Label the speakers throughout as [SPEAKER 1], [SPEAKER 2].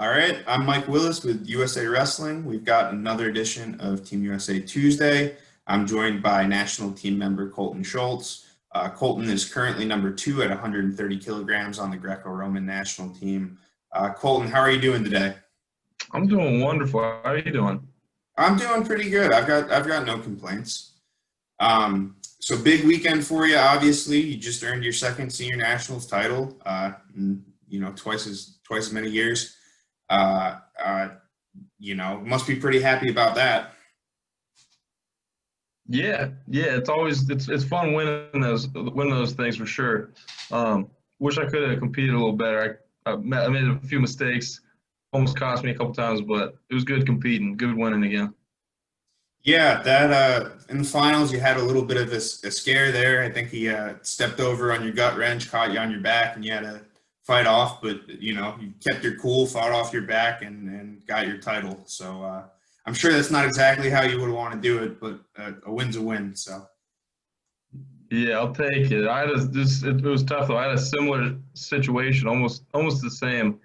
[SPEAKER 1] All right, I'm Mike Willis with USA Wrestling. We've got another edition of Team USA Tuesday. I'm joined by national team member Cohlton Schultz. Cohlton is currently number 2 at 130 kilograms on the Greco-Roman national team. Cohlton, how are you doing today?
[SPEAKER 2] I'm doing wonderful. How are you doing?
[SPEAKER 1] I'm doing pretty good. I've got no complaints. So big weekend for you. Obviously, you just earned your second senior nationals title. Twice as many years. Uh, uh, must be pretty happy about that.
[SPEAKER 2] Yeah. It's fun winning those things for sure. Wish I could have competed a little better. I made a few mistakes, almost cost me a couple times, but it was good competing, good winning again.
[SPEAKER 1] Yeah, that in the finals you had a little bit of a scare there. I think he stepped over on your gut wrench, caught you on your back, and you had to fight off. But you kept your cool, fought off your back, and got your title. So I'm sure that's not exactly how you would want to do it, but a win's a win. So
[SPEAKER 2] Yeah, I'll take it. It was tough though. I had a similar situation, almost the same,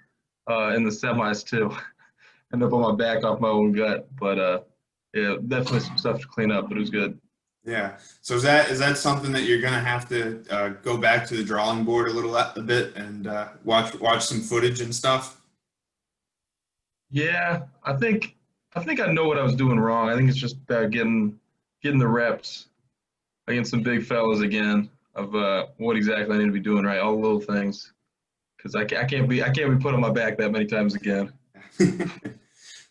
[SPEAKER 2] in the semis too. Ended up on my back off my own gut, but yeah, definitely some stuff to clean up, but it was good.
[SPEAKER 1] yeah. So is that something that you're gonna have to go back to the drawing board a bit and watch some footage and stuff?
[SPEAKER 2] Yeah, I think I know what I was doing wrong. I think it's just getting the reps against some big fellas again of what exactly I need to be doing right, all the little things, because I can't be put on my back that many times again.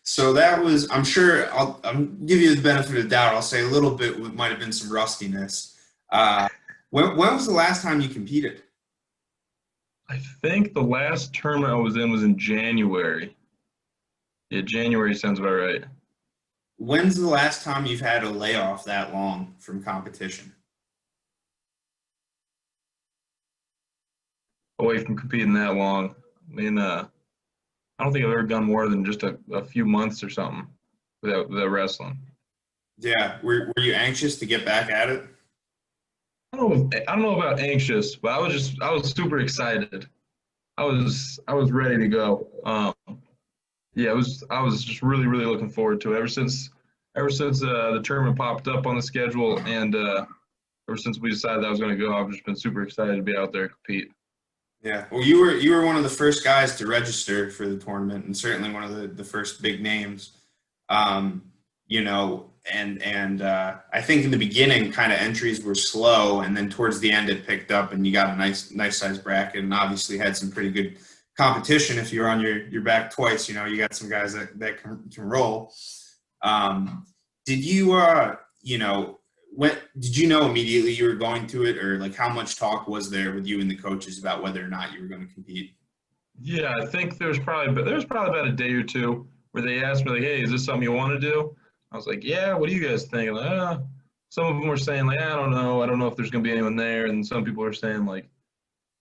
[SPEAKER 1] So that was, I'm sure, I'll give you the benefit of the doubt. I'll say a little bit might have been some rustiness. Uh, when was the last time you competed?
[SPEAKER 2] I think the last tournament I was in January. Yeah, January sounds about right.
[SPEAKER 1] When's the last time you've had a layoff that long from competition?
[SPEAKER 2] Away from competing that long. I mean, I don't think I've ever done more than just a few months or something without wrestling.
[SPEAKER 1] Yeah, were you anxious to get back at it?
[SPEAKER 2] I don't know about anxious, but I was super excited. I was ready to go. Yeah, I was just really looking forward to it ever since the tournament popped up on the schedule, and ever since we decided that I was going to go, I've just been super excited to be out there and compete.
[SPEAKER 1] Yeah, well, you were one of the first guys to register for the tournament, and certainly one of the first big names. Um, and I think in the beginning, kind of entries were slow, and then towards the end, it picked up, and you got a nice size bracket, and obviously had some pretty good competition. If you're on your back twice, you got some guys that can roll. Um, did you when did you know immediately you were going to it, or like how much talk was there with you and the coaches about whether or not you were going to compete?
[SPEAKER 2] Yeah, I think there was probably about a day or two where they asked me like, "Hey, is this something you want to do?" I was like, "Yeah, what do you guys think?" Like, some of them were saying like, I don't know if there's going to be anyone there," and some people were saying like,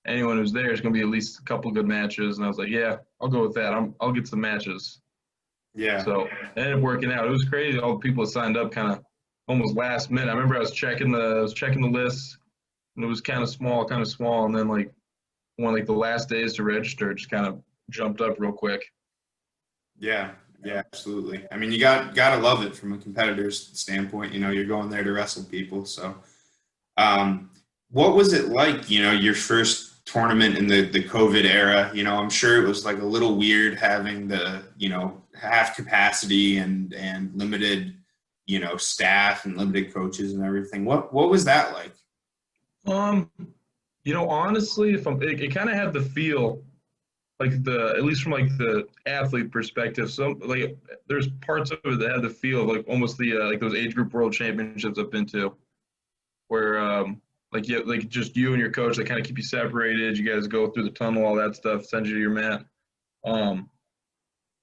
[SPEAKER 2] anyone who's there is going to be at least a couple good matches. And I was like, "Yeah, I'll go with that. I'll get some matches."
[SPEAKER 1] Yeah,
[SPEAKER 2] So it ended up working out. It was crazy. All the people that signed up kind of almost last minute. I remember I was checking the list, and it was kind of small, and then like one like the last days to register, it just kind of jumped up real quick.
[SPEAKER 1] yeah, yeah, absolutely. I mean, you gotta love it from a competitor's standpoint. You're going there to wrestle people. So, um, what was it like? Your first tournament in the COVID era. I'm sure it was like a little weird having the half capacity and limited staff and limited coaches and everything. What was that like?
[SPEAKER 2] Um, Honestly, if it kind of had the feel like the at least from like the athlete perspective. Some like there's parts of it that had the feel of like almost the like those age group world championships I've been to, where like just you and your coach, they kind of keep you separated. You guys go through the tunnel, all that stuff, send you to your mat. Um,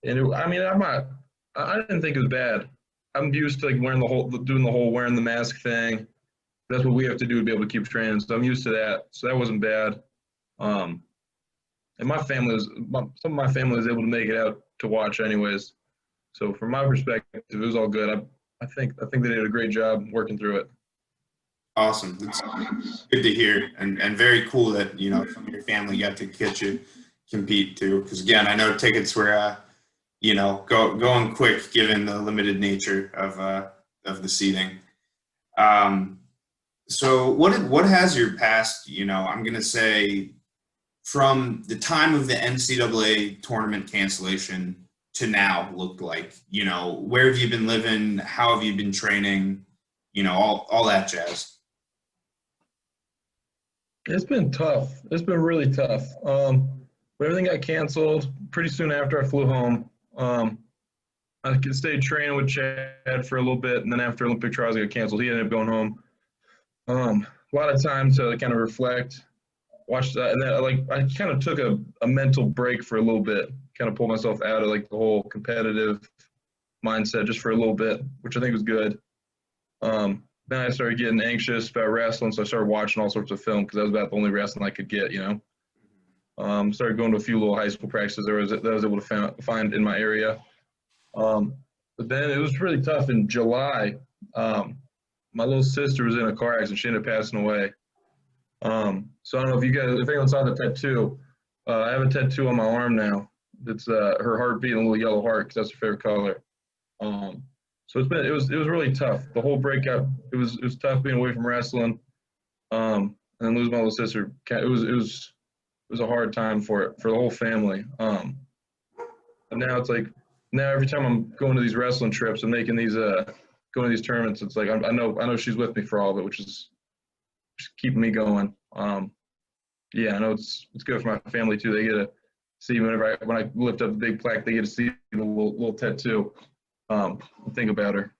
[SPEAKER 2] I mean, I didn't think it was bad. I'm used to like doing the whole wearing the mask thing. That's what we have to do to be able to keep training. So I'm used to that. So that wasn't bad. Um, and some of my family was able to make it out to watch anyways. So from my perspective, it was all good. I think they did a great job working through it.
[SPEAKER 1] Awesome. It's good to hear, and very cool that some of your family got to catch you compete too. Because again, I know tickets were going quick given the limited nature of the seating. Um, so what has your past, I'm gonna say from the time of the NCAA tournament cancellation to now looked like? Where have you been living? How have you been training? All that jazz.
[SPEAKER 2] It's been tough. It's been really tough. But everything got canceled pretty soon after I flew home. I could stay training with Chad for a little bit, and then after Olympic trials got canceled, he ended up going home. A lot of time to kind of reflect, watch that, and then I kind of took a mental break for a little bit, kind of pulled myself out of like the whole competitive mindset just for a little bit, which I think was good. Then I started getting anxious about wrestling, so I started watching all sorts of film because that was about the only wrestling I could get. Started going to a few little high school practices that I was able to find in my area. But then it was really tough in July. My little sister was in a car accident. She ended up passing away. So I don't know if anyone saw the tattoo. I have a tattoo on my arm now. It's her heartbeat and a little yellow heart because that's her favorite color. So it was really tough. The whole breakup, it was tough being away from wrestling. And then losing my little sister. It was a hard time for the whole family. And now it's like every time I'm going to these wrestling trips and making these going to these tournaments, it's like I know she's with me for all of it, which is just keeping me going. Yeah, I know it's good for my family too. They get to see when I lift up the big plaque, they get to see the little tattoo. Think about her.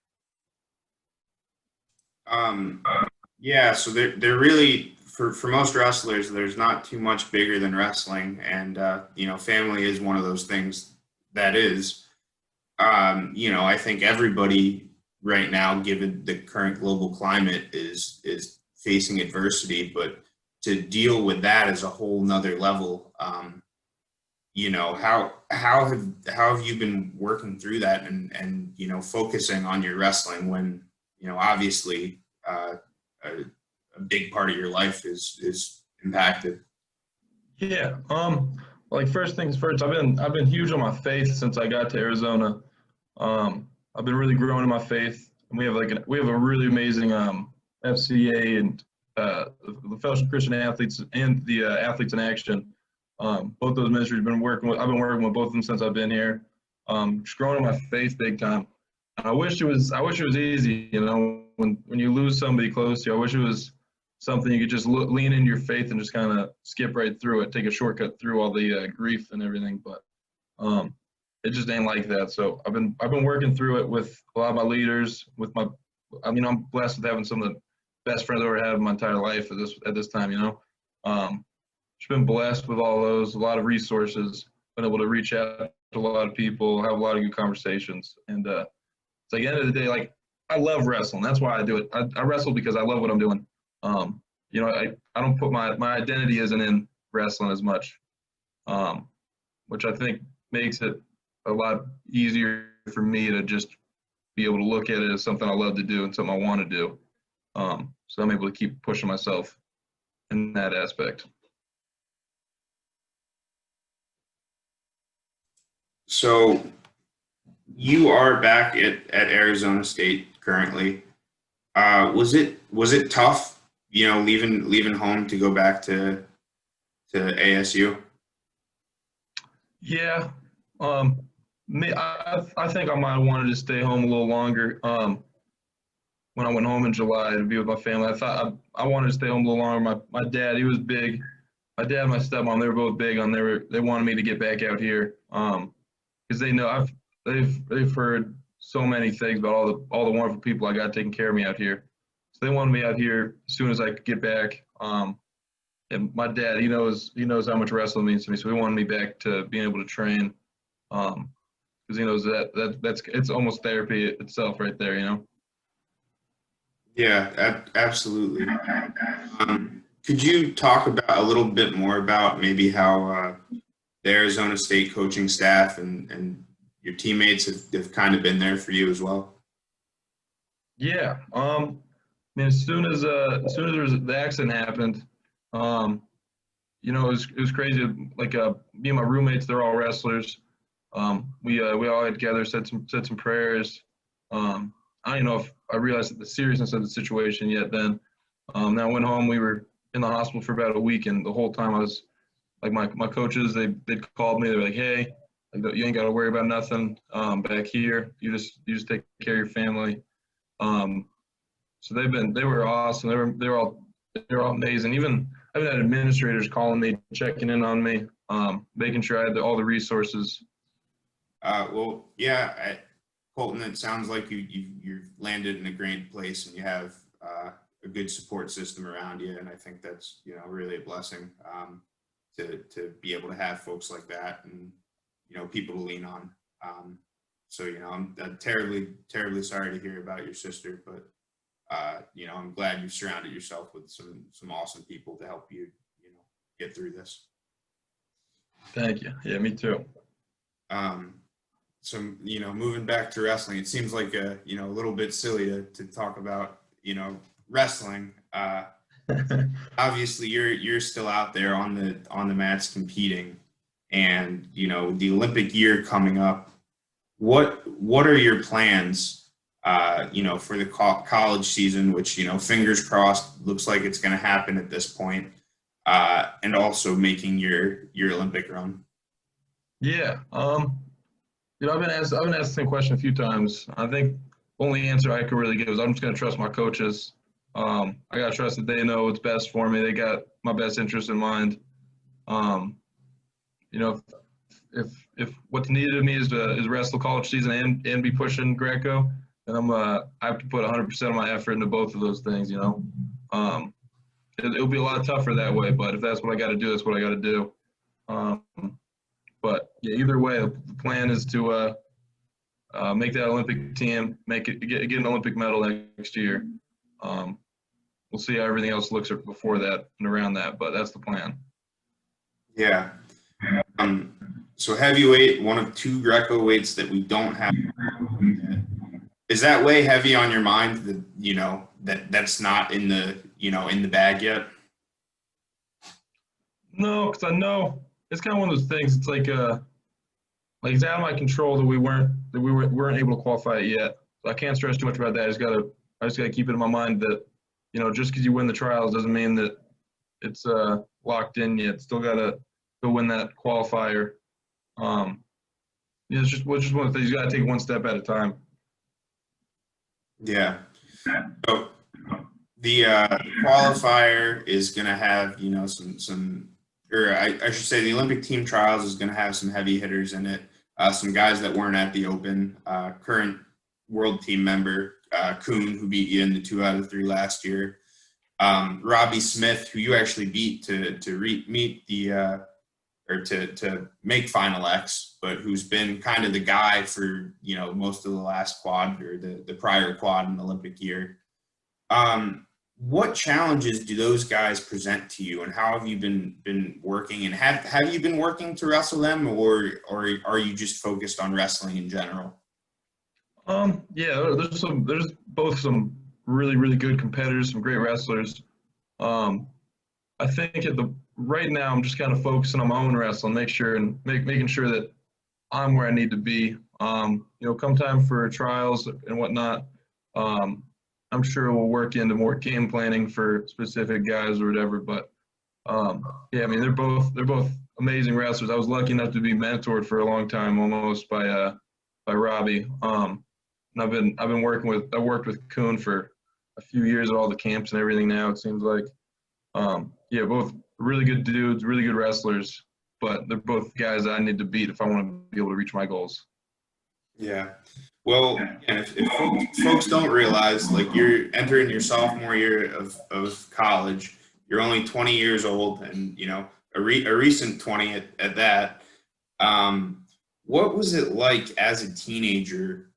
[SPEAKER 1] Yeah, so they're really for most wrestlers, there's not too much bigger than wrestling, and family is one of those things that is. I think everybody right now, given the current global climate, is facing adversity, but to deal with that is a whole nother level. How have you been working through that and focusing on your wrestling when obviously a big part of your life is impacted?
[SPEAKER 2] Yeah. Like first things first, I've been huge on my faith since I got to Arizona. I've been really growing in my faith. And we have a really amazing FCA and the Fellowship of Christian Athletes and the Athletes in Action. Both those ministries I've been working with both of them since I've been here. Just growing in my faith big time. I wish it was easy, when you lose somebody close to you. I wish it was something you could just lean into your faith and just kind of skip right through it, take a shortcut through all the grief and everything. But it just ain't like that. So I've been working through it with a lot of my leaders. I'm blessed with having some of the best friends I've ever had in my entire life at this time. Just been blessed with all those, a lot of resources, been able to reach out to a lot of people, have a lot of good conversations, and it's like at the end of the day, like I love wrestling. That's why I do it. I wrestle because I love what I'm doing. I don't put my identity isn't in wrestling as much, which I think makes it a lot easier for me to just be able to look at it as something I love to do and something I want to do. So I'm able to keep pushing myself in that aspect.
[SPEAKER 1] So you are back at Arizona State currently. Was it tough, leaving home to go back to ASU?
[SPEAKER 2] Yeah. I think I might have wanted to stay home a little longer. When I went home in July to be with my family, I thought I wanted to stay home a little longer. My dad, he was big. My dad and my stepmom, they were both big on they wanted me to get back out here. Because they know they've heard so many things about all the wonderful people I got taking care of me out here. So they wanted me out here as soon as I could get back. And my dad, he knows how much wrestling means to me, so he wanted me back to being able to train. Because he knows that's it's almost therapy itself right there.
[SPEAKER 1] Yeah, absolutely. Could you talk about a little bit more about maybe how the Arizona State coaching staff and your teammates have kind of been there for you as well?
[SPEAKER 2] Yeah. I mean, as soon as the accident happened, it was crazy. Like me and my roommates, they're all wrestlers. We all got together, said some prayers. I don't know if I realized the seriousness of the situation yet then. Then I went home. We were in the hospital for about a week, and the whole time I was like, my coaches, they'd called me. They're like, hey, like, you ain't got to worry about nothing back here. You just take care of your family. So they were awesome. They were all amazing. I've had administrators calling me, checking in on me, making sure I had all the resources.
[SPEAKER 1] Well, yeah, Cohlton, it sounds like you've landed in a great place, and you have a good support system around you, and I think that's really a blessing to be able to have folks like that, and people to lean on. So I'm terribly sorry to hear about your sister, but I'm glad you've surrounded yourself with some awesome people to help you get through this.
[SPEAKER 2] Thank you. Yeah, me too.
[SPEAKER 1] So moving back to wrestling, it seems like a little bit silly to talk about wrestling. Obviously you're still out there on the mats competing, and the Olympic year coming up. What are your plans for the college season, which fingers crossed looks like it's going to happen at this point, and also making your Olympic run?
[SPEAKER 2] Yeah. I've been asked the same question a few times. I think the only answer I could really give is I'm just going to trust my coaches. I got to trust that they know what's best for me. They got my best interest in mind. If what's needed of me is wrestle college season and be pushing Greco, then I have to put 100% of my effort into both of those things. It'll be a lot tougher that way, but if that's what I got to do, that's what I got to do. But yeah, either way, the plan is to make that Olympic team, get an Olympic medal next year. We'll see how everything else looks before that and around that, but that's the plan.
[SPEAKER 1] Yeah. So heavyweight, one of two Greco weights that we don't have. Is that way heavy on your mind that that's not in the bag yet?
[SPEAKER 2] No, because I know it's kind of one of those things. It's like it's out of my control that we weren't able to qualify it yet. So I can't stress too much about that. I just gotta keep it in my mind that just because you win the trials doesn't mean that it's locked in yet. Still gotta go win that qualifier. It's just one of the things. You gotta take one step at a time.
[SPEAKER 1] Yeah. So the qualifier is going to have I should say the Olympic team trials is going to have some heavy hitters in it. Some guys that weren't at the Open. Current world team member Kuhn, who beat you in the 2 out of 3 last year. Robby Smith, who you actually beat to meet the or to make Final X, but who's been kind of the guy for most of the last quad or the prior quad in the Olympic year. What challenges do those guys present to you, and how have you been working? And have you been working to wrestle them, or are you just focused on wrestling in general?
[SPEAKER 2] Yeah, there's both some really, really good competitors, some great wrestlers. I think right now I'm just kind of focusing on my own wrestling, making sure that I'm where I need to be. Come time for trials and whatnot, I'm sure we'll work into more game planning for specific guys or whatever. But yeah, I mean they're both amazing wrestlers. I was lucky enough to be mentored for a long time, almost by Robby. And I worked with Kuhn for a few years at all the camps and everything. Now it seems like, yeah, both really good dudes, really good wrestlers, but they're both guys I need to beat if I want to be able to reach my goals.
[SPEAKER 1] Yeah. Well, and if folks don't realize, like, you're entering your sophomore year of college, you're only 20 years old, and a recent 20 at that. What was it like as a teenager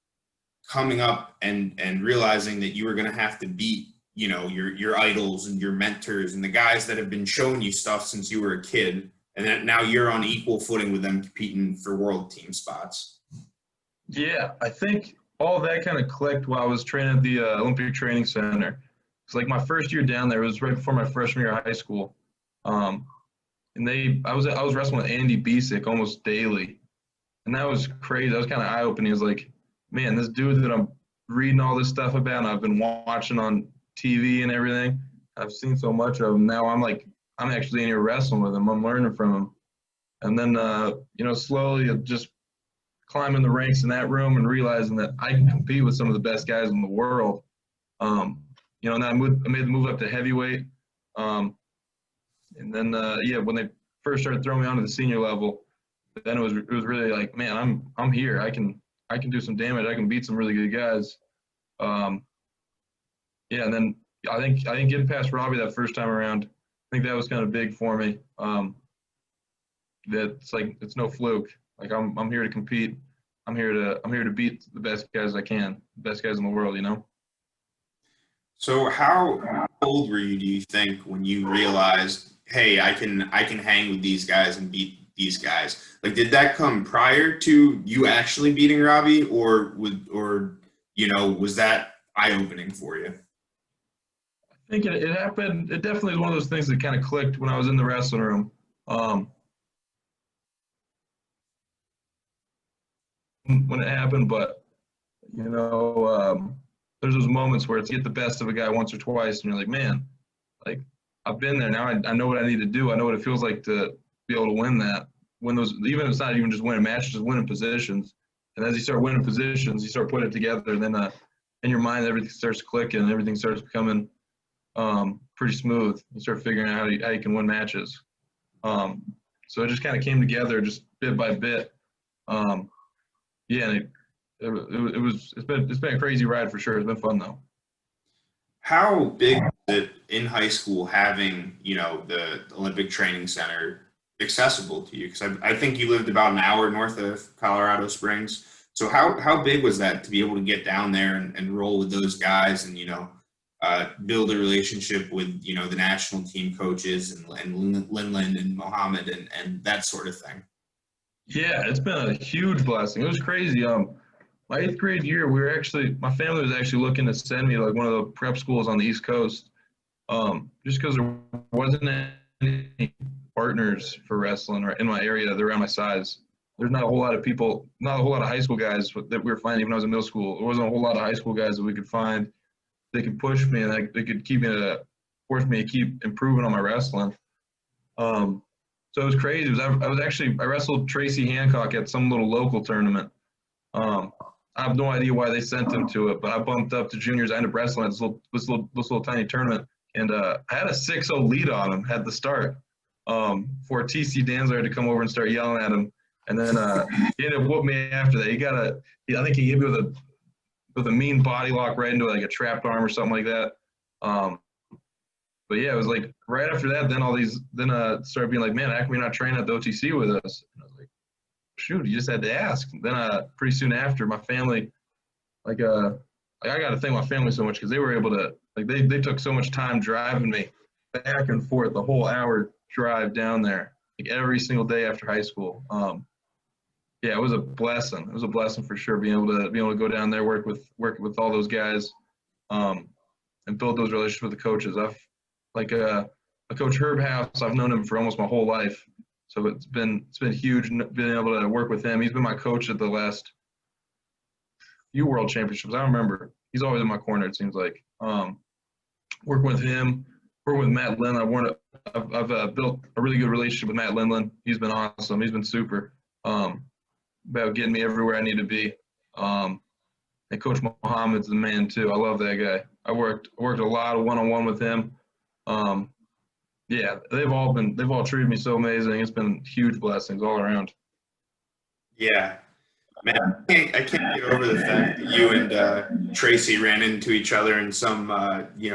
[SPEAKER 1] coming up and realizing that you were going to have to beat your idols and your mentors and the guys that have been showing you stuff since you were a kid, and that now you're on equal footing with them competing for world team spots?
[SPEAKER 2] Yeah, I think all of that kind of clicked while I was training at the Olympic Training Center. It's like my first year down there was right before my freshman year of high school, and I was wrestling with Andy Bisick almost daily, And that was crazy. That was kind of eye opening. It was like, man, this dude that I'm reading all this stuff about, and I've been watching on TV and everything. I've seen so much of him. Now I'm like, I'm actually in here wrestling with him. I'm learning from him. And then, slowly just climbing the ranks in that room and realizing that I can compete with some of the best guys in the world. And then I made the move up to heavyweight. And then, when they first started throwing me onto the senior level, then it was really like, man, I'm here. I can do some damage. I can beat some really good guys. Um, and then I think getting past Robby that first time around, I think that was kind of big for me. That's like it's no fluke. Like I'm here to compete. I'm here to beat the best guys I can, the best guys in the world.
[SPEAKER 1] So how old were you, do you think, when you realized, hey, I can hang with these guys and beat these guys? Like, did that come prior to you actually beating Robbie, or was that eye opening for you?
[SPEAKER 2] I think it happened. It definitely was one of those things that kind of clicked when I was in the wrestling room. Um, when it happened, but there's those moments where it's get the best of a guy once or twice, and you're like, man, like I've been there now. I know what I need to do. I know what it feels like to be able to win that. Win those, even if it's not even just winning matches, just winning positions. And as you start winning positions, you start putting it together, and then in your mind, everything starts clicking, and everything starts becoming pretty smooth. You start figuring out how you can win matches. So it just kind of came together, just bit by bit. Um, yeah, and it's been a crazy ride for sure. It's been fun though.
[SPEAKER 1] How big was it in high school having, the Olympic Training Center accessible to you? Because I think you lived about an hour north of Colorado Springs. So how big was that to be able to get down there and roll with those guys and, build a relationship with, the national team coaches and Linland and Mohammed and that sort of thing?
[SPEAKER 2] Yeah, it's been a huge blessing. It was crazy. My eighth grade year, my family was actually looking to send me to like one of the prep schools on the East Coast, just because there wasn't any partners for wrestling in my area. They're around my size. There's not a whole lot of people, not a whole lot of high school guys that we were finding when I was in middle school. There wasn't a whole lot of high school guys that we could find. They could push me and they could force me to keep improving on my wrestling. So it was crazy. I wrestled Tracy Hancock at some little local tournament. I have no idea why they sent him to it, but I bumped up to juniors. I ended up wrestling at this little tiny tournament, and I had a 6-0 lead on him at the start. For TC Danzler had to come over and start yelling at him, and then he ended up whooping me after that. I think he hit me with a mean body lock right into like a trapped arm or something like that. But yeah, it was like right after that, then started being like, man, how come you're not training at the OTC with us? And I was like, shoot, you just had to ask. Then pretty soon after, my family, I got to thank my family so much because they were able to, like, they took so much time driving me back and forth the whole hour drive down there, like every single day after high school. Yeah, it was a blessing. It was a blessing for sure being able to go down there, work with all those guys, and build those relationships with the coaches. A coach Herb House, I've known him for almost my whole life. So it's been huge being able to work with him. He's been my coach at the last few world championships. I don't remember. He's always in my corner, it seems like. Working with him, working with Matt Lindland. I've built a really good relationship with Matt Lindland. He's been awesome. He's been super about getting me everywhere I need to be. And Coach Mohammed's the man too. I love that guy. I worked a lot of one-on-one with him. Yeah, they've all treated me so amazing. It's been huge blessings all around.
[SPEAKER 1] Yeah, man, I can't get over the fact that you and Tracy ran into each other in some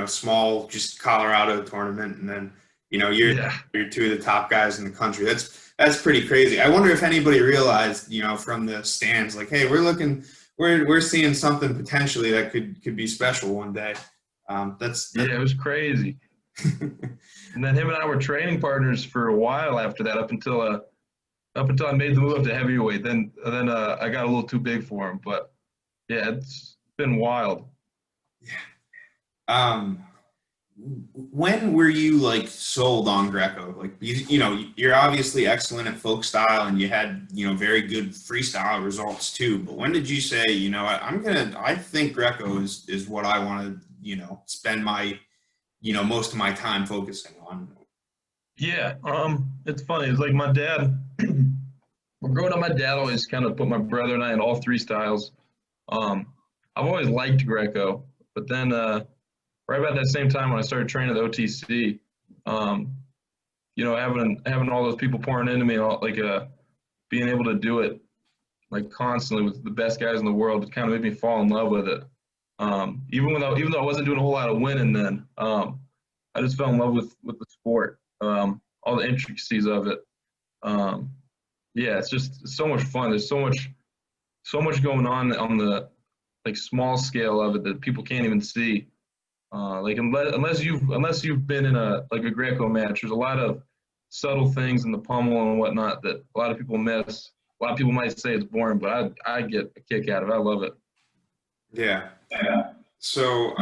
[SPEAKER 1] small just Colorado tournament, and then you're two of the top guys in the country. That's pretty crazy. I wonder if anybody realized, from the stands, like, hey, we're seeing something potentially that could be special one day.
[SPEAKER 2] It was crazy. And then him and I were training partners for a while after that, up until I made the move up to heavyweight. Then I got a little too big for him. But yeah, it's been wild.
[SPEAKER 1] Yeah. when were you like sold on Greco? Like you know, you're obviously excellent at folk style, and you had, you know, very good freestyle results too. But when did you say, you know, I think Greco is what I want to, you know, spend my, you know, most of my time focusing on?
[SPEAKER 2] Yeah, it's funny. It's like my dad. Growing up, my dad always kind of put my brother and I in all three styles. Um, I've always liked Greco, but then right about that same time when I started training at OTC, um, you know, having all those people pouring into me, like being able to do it like constantly with the best guys in the world, it kind of made me fall in love with it. Even though I wasn't doing a whole lot of winning then, I just fell in love with the sport, all the intricacies of it. Um, yeah, it's just so much fun. There's so much going on the like small scale of it that people can't even see. Like unless you've been in a Greco match, there's a lot of subtle things in the pummel and whatnot that a lot of people miss. A lot of people might say it's boring, but I get a kick out of it. I love it.
[SPEAKER 1] Yeah. So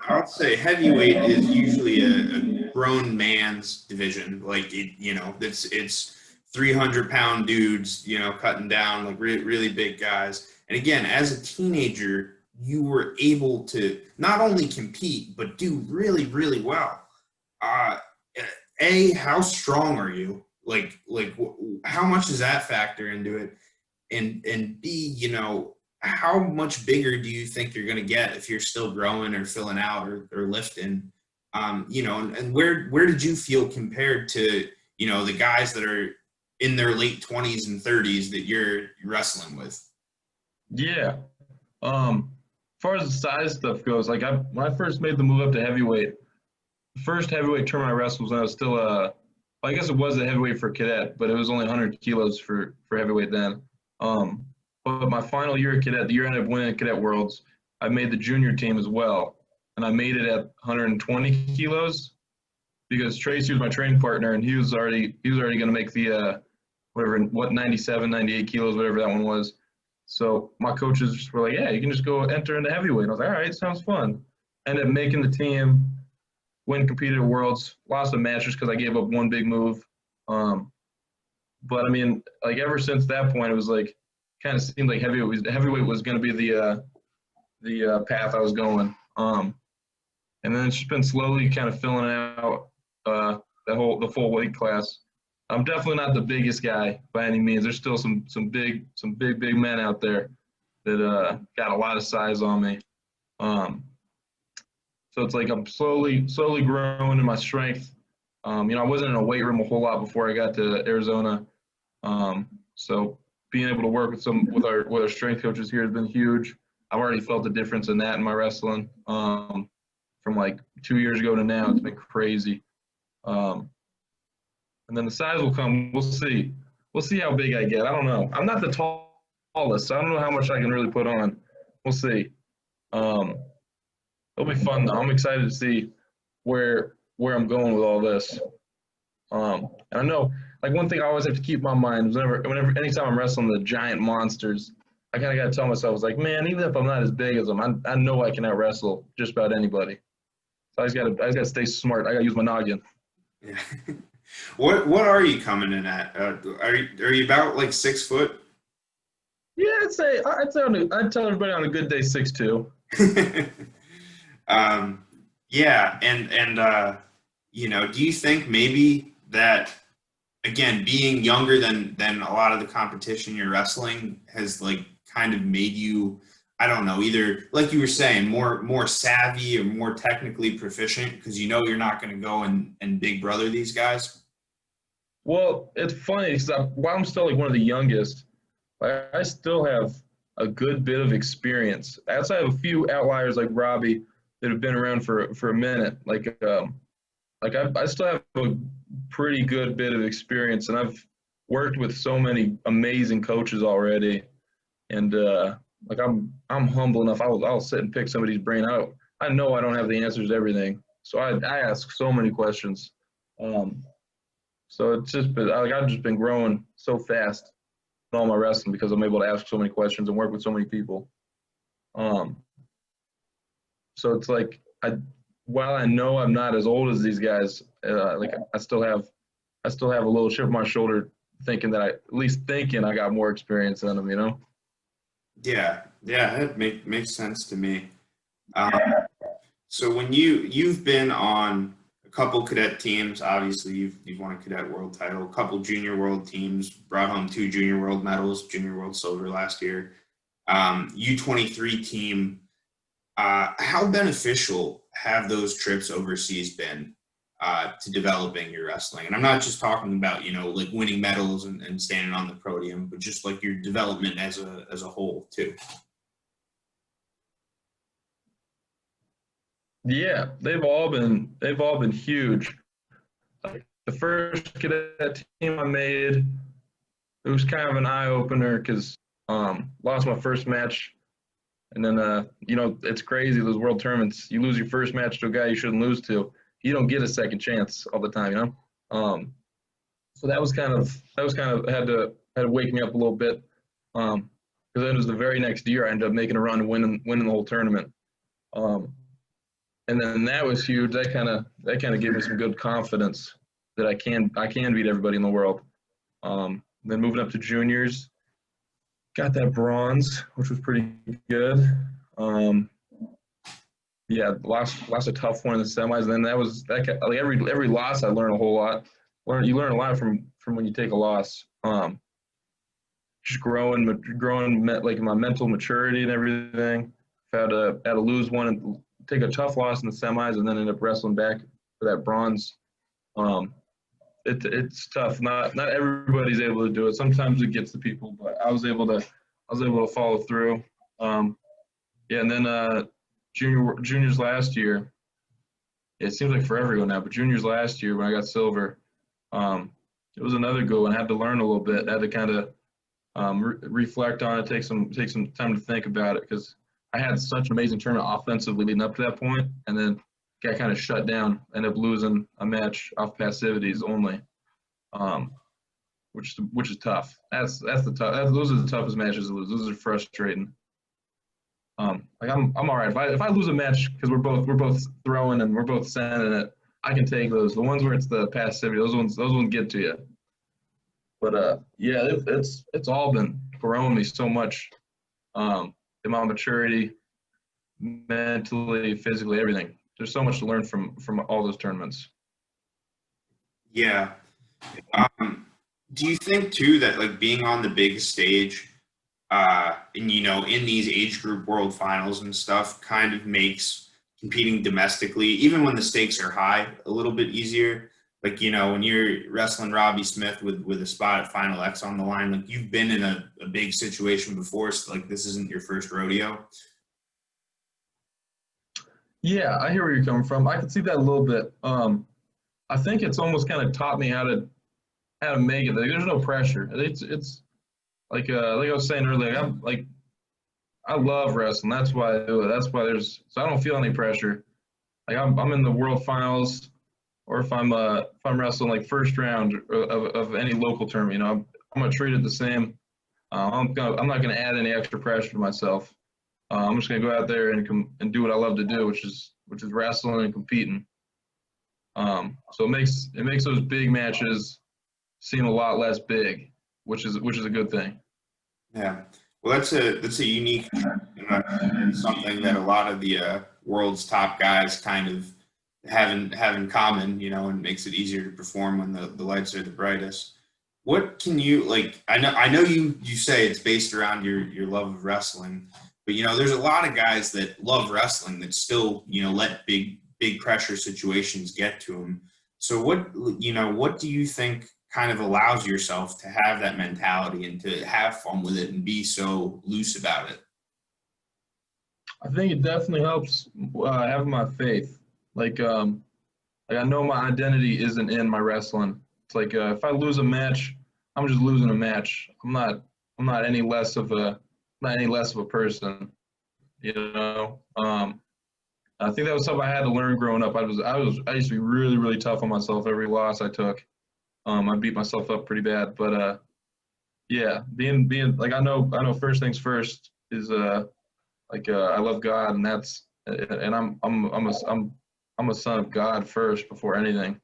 [SPEAKER 1] I'll say heavyweight is usually a grown man's division. Like you know, it's 300-pound dudes, you know, cutting down like really big guys. And again, as a teenager, you were able to not only compete but do really well. Uh, how strong are you? How much does that factor into it? And B, you know, how much bigger do you think you're going to get if you're still growing or filling out or lifting? You know, and where did you feel compared to, you know, the guys that are in their late 20s and 30s that you're wrestling with?
[SPEAKER 2] Yeah. As far as the size stuff goes, like when I first made the move up to heavyweight, the first heavyweight tournament I wrestled was when I was still I guess it was a heavyweight for cadet, but it was only 100 kilos for heavyweight then. Um, but my final year at cadet, the year I ended up winning cadet worlds, I made the junior team as well, and I made it at 120 kilos because Tracy was my training partner, and he was already going to make the whatever, what, 97, 98 kilos, whatever that one was. So my coaches were like, yeah, you can just go enter into heavyweight. And I was like, all right, sounds fun. Ended up making the team, win, competed at Worlds, lost some matches because I gave up one big move. But I mean, like ever since that point, it was like kind of seemed like heavyweight was going to be the path I was going. And then it's just been slowly kind of filling out the full weight class. I'm definitely not the biggest guy by any means. There's still some big men out there that got a lot of size on me. So it's like I'm slowly growing in my strength. You know, I wasn't in a weight room a whole lot before I got to Arizona. So being able to work with our strength coaches here has been huge. I've already felt the difference in that in my wrestling. From like 2 years ago to now, it's been crazy. And then the size will come. We'll see. We'll see how big I get. I don't know. I'm not the tallest, so I don't know how much I can really put on. We'll see. Um, it'll be fun though. I'm excited to see where I'm going with all this. And I know, like one thing I always have to keep in my mind is anytime I'm wrestling the giant monsters, I kind of got to tell myself, it's like, man, even if I'm not as big as them, I know I can out wrestle just about anybody. So I just gotta stay smart. I gotta use my noggin.
[SPEAKER 1] Yeah. What are you coming in at? Are you about like 6 foot?
[SPEAKER 2] Yeah, I'd tell everybody on a good day 6'2".
[SPEAKER 1] Yeah, and you know, do you think maybe that again, being younger than a lot of the competition you're wrestling has like kind of made you, I don't know, either like you were saying, more savvy or more technically proficient because you know you're not going to go and big brother these guys?
[SPEAKER 2] Well, it's funny because while I'm still like one of the youngest, I still have a good bit of experience. I also have a few outliers like Robby that have been around for a minute. I still have a pretty good bit of experience, and I've worked with so many amazing coaches already. And like I'm humble enough. I'll sit and pick somebody's brain out. I know I don't have the answers to everything, so I ask so many questions. Um, so it's just been like I've just been growing so fast in all my wrestling because I'm able to ask so many questions and work with so many people. Um, so it's like while I know I'm not as old as these guys, like I still have a little chip on my shoulder, thinking that at least thinking I got more experience than them. You know?
[SPEAKER 1] Yeah, yeah, that makes sense to me. Um, so when you've been on a couple cadet teams, obviously you've won a cadet world title, a couple junior world teams, brought home 2 junior world medals, junior world silver last year. U23 team. How beneficial have those trips overseas been to developing your wrestling? And I'm not just talking about, like winning medals and standing on the podium, but just like your development as a whole too.
[SPEAKER 2] Yeah, they've all been huge. Like the first cadet team I made, it was kind of an eye opener because lost my first match, and then it's crazy those world tournaments. You lose your first match to a guy you shouldn't lose to. You don't get a second chance all the time, you know. So that was kind of had to wake me up a little bit. Because then it was the very next year I ended up making a run and winning the whole tournament. And then that was huge. That kind of gave me some good confidence that I can beat everybody in the world. Then moving up to juniors, got that bronze, which was pretty good. Yeah, lost a tough one in the semis. And then like every loss I learned a whole lot. You learn a lot from when you take a loss. Just growing like my mental maturity and everything. Had to lose one and take a tough loss in the semis, and then end up wrestling back for that bronze. It's tough. Not everybody's able to do it. Sometimes it gets to people, but I was able to follow through. Yeah, and then juniors last year. It seems like forever ago now, but juniors last year when I got silver, it was another good one. I had to learn a little bit. I had to kind of reflect on it, take some time to think about it because I had such an amazing tournament offensively leading up to that point, and then got kind of shut down. Ended up losing a match off passivities only, which is tough. That's the tough. Those are the toughest matches to lose. Those are frustrating. Like I'm all right. If I lose a match because we're both throwing and we're both sending it, I can take those. The ones where it's the passivity, those ones get to you. But yeah, it's all been growing me so much. In my maturity, mentally, physically, everything. There's so much to learn from all those tournaments.
[SPEAKER 1] Yeah. Do you think too that like being on the big stage, and in these age group world finals and stuff, kind of makes competing domestically, even when the stakes are high, a little bit easier? Like, when you're wrestling Robby Smith with a spot at Final X on the line, like you've been in a big situation before, so like this isn't your first rodeo.
[SPEAKER 2] Yeah, I hear where you're coming from. I can see that a little bit. I think it's almost kind of taught me how to make it. Like, there's no pressure. It's like I was saying earlier. I love wrestling. That's why I do it. That's why so I don't feel any pressure. Like I'm in the world finals, or if I'm wrestling like first round of any local tournament, I'm gonna treat it the same. I'm not gonna add any extra pressure to myself. I'm just gonna go out there and do what I love to do, which is wrestling and competing. So it makes those big matches seem a lot less big, which is a good thing.
[SPEAKER 1] Yeah. Well, that's a unique and something that a lot of the world's top guys kind of have in common, and makes it easier to perform when the lights are the brightest. What can you like? I know you say it's based around your love of wrestling, but there's a lot of guys that love wrestling that still let big pressure situations get to them. So what do you think kind of allows yourself to have that mentality and to have fun with it and be so loose about it?
[SPEAKER 2] I think it definitely helps having my faith. Like I know my identity isn't in my wrestling. It's like if I lose a match, I'm just losing a match. I'm not any less of a person. I think that was something I had to learn growing up. I used to be really, really tough on myself every loss I took. I beat myself up pretty bad, but yeah, being like I know first things first is I love God, and I'm I'm a son of God first before anything.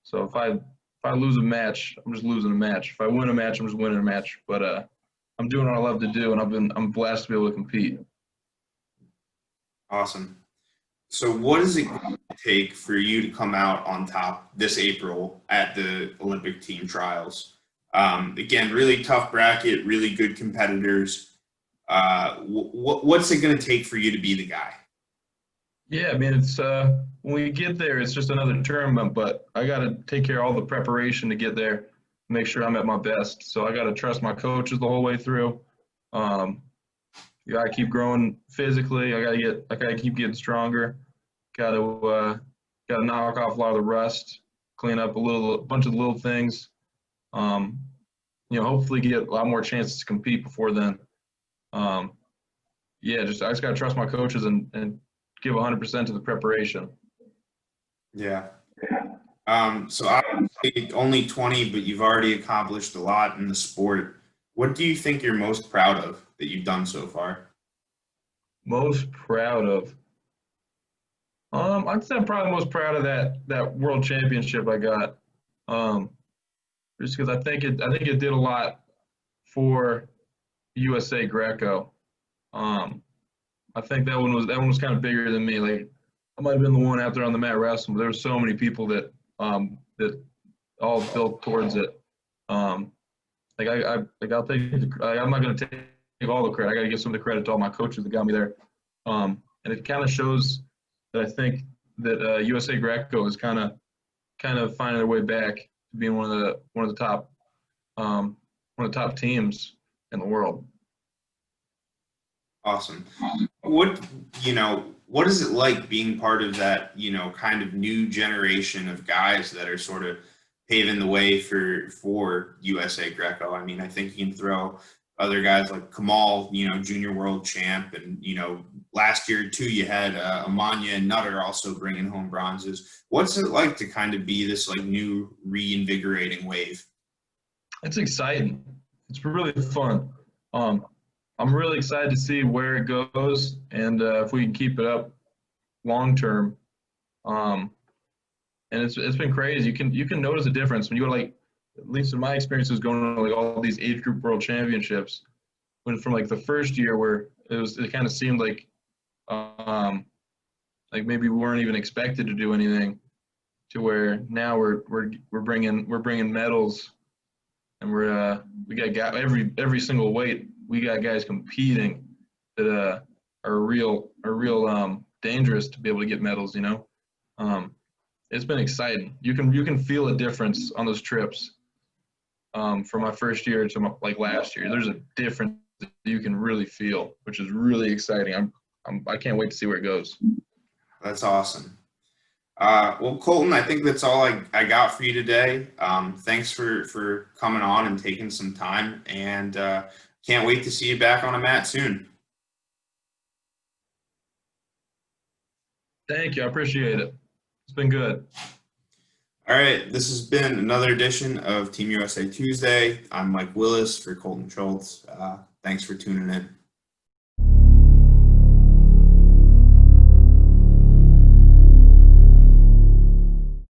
[SPEAKER 2] So if I lose a match, I'm just losing a match. If I win a match, I'm just winning a match. But I'm doing what I love to do, and I'm blessed to be able to compete.
[SPEAKER 1] Awesome. So what is it going to take for you to come out on top this April at the Olympic team trials? Again, really tough bracket, really good competitors. What's it going to take for you to be the guy?
[SPEAKER 2] Yeah, I mean, it's when we get there, it's just another tournament, but I got to take care of all the preparation to get there, make sure I'm at my best. So I got to trust my coaches the whole way through. Um, you got to keep growing physically. I got to keep getting stronger. Got to knock off a lot of the rust, clean up a bunch of little things. Um, hopefully get a lot more chances to compete before then. Um, yeah, I just got to trust my coaches and give 100% to the preparation.
[SPEAKER 1] Yeah. So obviously only 20, but you've already accomplished a lot in the sport. What do you think you're most proud of that you've done so far?
[SPEAKER 2] Most proud of. I'd say I'm probably most proud of that world championship I got. Um, just because I think it did a lot for USA Greco. Um, I think that one was kind of bigger than me. Like I might have been the one out there on the mat wrestling, but there were so many people that all built towards it. Um, I'll take I'm not going to take all the credit. I got to give some of the credit to all my coaches that got me there. And it kind of shows that I think that USA Greco is kind of finding their way back to being one of the top one of the top teams in the world.
[SPEAKER 1] Awesome. What is it like being part of that, kind of new generation of guys that are sort of paving the way for USA Greco? I mean, I think you can throw other guys like Kamal, junior world champ, and last year too you had Amanya and Nutter also bringing home bronzes. What's it like to kind of be this like new reinvigorating wave?
[SPEAKER 2] It's exciting. It's really fun. Um, I'm really excited to see where it goes and if we can keep it up long term. Um, and it's been crazy. You can notice a difference when you go to, like, at least in my experiences going to like all these age group world championships. When from like the first year where it kind of seemed um, like maybe we weren't even expected to do anything, to where now we're bringing medals, and we got every single weight. We got guys competing that are real dangerous to be able to get medals. It's been exciting. You can feel a difference on those trips. From my first year to like last year, there's a difference that you can really feel, which is really exciting. I can't wait to see where it goes.
[SPEAKER 1] That's awesome. Well, Cohlton, I think that's all I got for you today. Thanks for coming on and taking some time, and can't wait to see you back on a mat soon.
[SPEAKER 2] Thank you. I appreciate it. It's been good.
[SPEAKER 1] All right, this has been another edition of Team USA Tuesday. I'm Mike Willis for Cohlton Schultz. Thanks for tuning in.